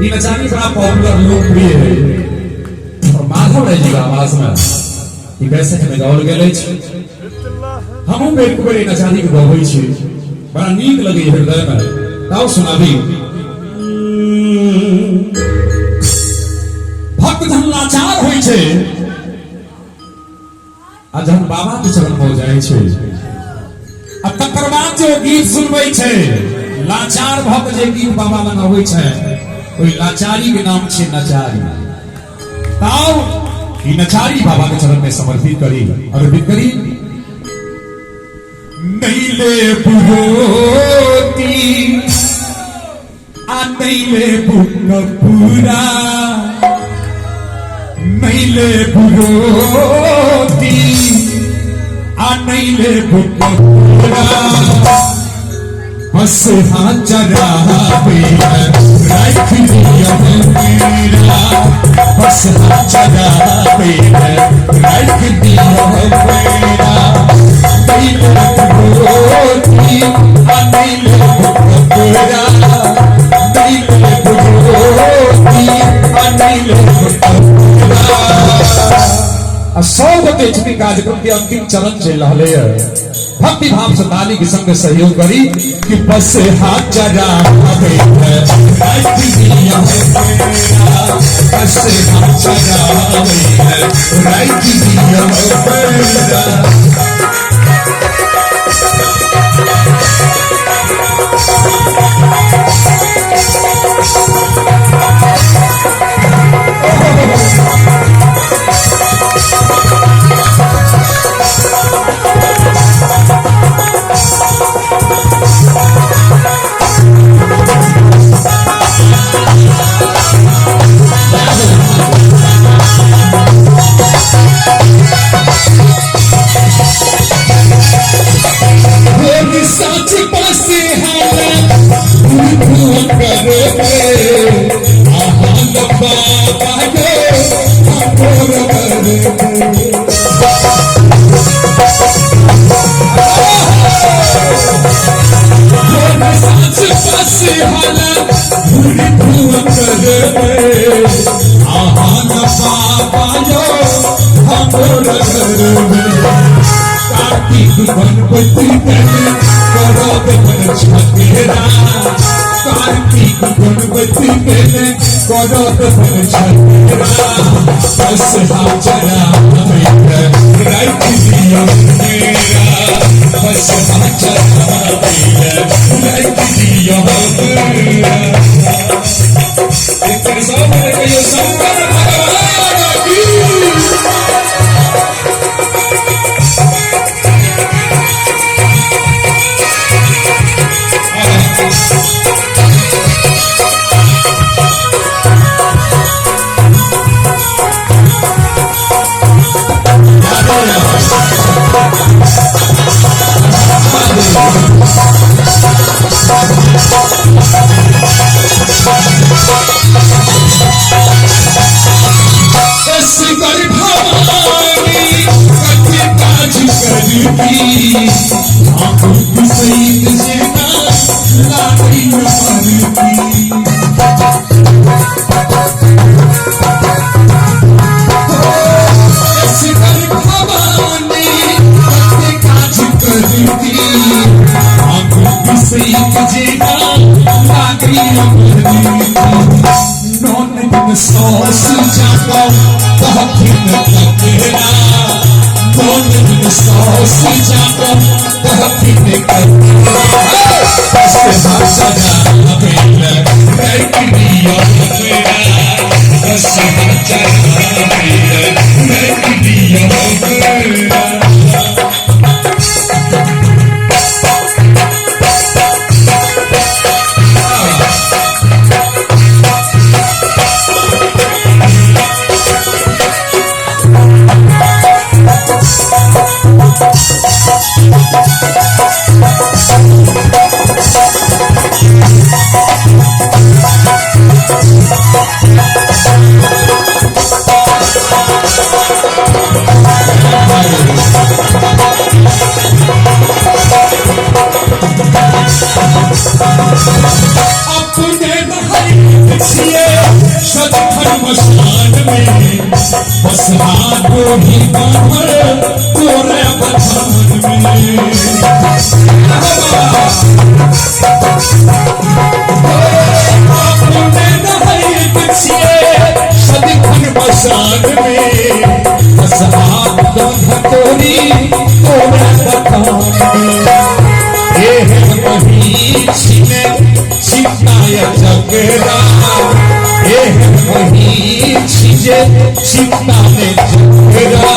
ये नचानी बड़ा पॉपुलर लोकप्रिय है और माधव राय जी का आवाज में ये कैसे हमें गावल गेल अछि हमहु एक बेर नचानी के गबै छी बड़ा नीक लगे हृदय में ताऊ सुनाबी भक्त धन लाचार होय छै आ जहन बाबा के चरण हो जाय छै आ तकर बाद जो गीत सुनबै छै लाचार भक्त जे गीत बाबा लग होय छै ओई लाचारी के नाम छे नचारी ताऊ ई नचारी बाबा के चरण में समर्पित करी और बिकरी नैले पुरोती आ नैले पुनपुरा नैले पुरोती आ नैले पुनपुरा बस हाथ चढ़ावे रख दिया मेरा बस हाथ चढ़ावे रख दिया मेरा नैले पुरोती आ नैले पुनपुरा नैले पुरोती आ नैले पुनपुरा सौगते छुट्टी कार्यक्रम के अंतिम चरण चल रहा है भक्ति भाव से ताली के संग सहयोग करी कि बस हाथ चढ़ा बस हाथ चढ़ा गणपति करो छेरा कार्तिक गणपति करो छेरा बस हाथ चढ़ा रख दिया मेरा बस हाथ चढ़ा रख दिया मेरा एक शंकर भगवान की में बस हाथों ही बांधल तोरे बथान में आपने नहीं किसी सदिखन बसान में बस हाथों हथोड़ी तोरे बथान में ये है वही सीने सीताया जगरा ये है वही चीजें सीता ने जगरा।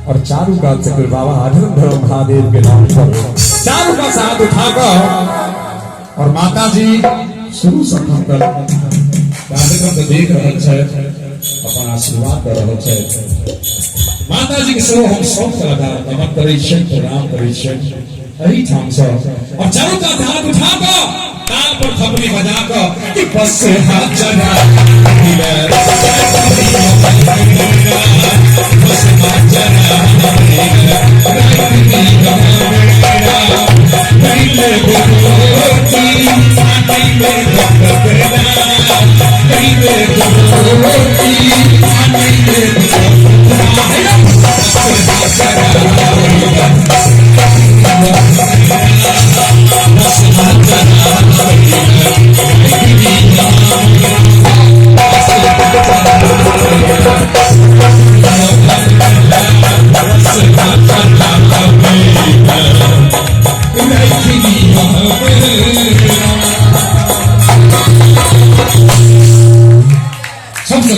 और चारू का चक्र बाबा अधर्म धर्म महादेव के नाम पर चारू का साथ उठाकर और माता जी शुरू से कार्यक्रम को देख रहे थे अपन आशीर्वाद कर रहे थे माता जी के सेवा हम सब कलाकार नमन करे प्रणाम करे यही ठाम से और चारों का हाथ उठाकर ताल पर थपड़ी बजाकर कि बस से हाथ चढ़ा बस हाथ सब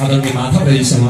आदरणीय माधव रही समाज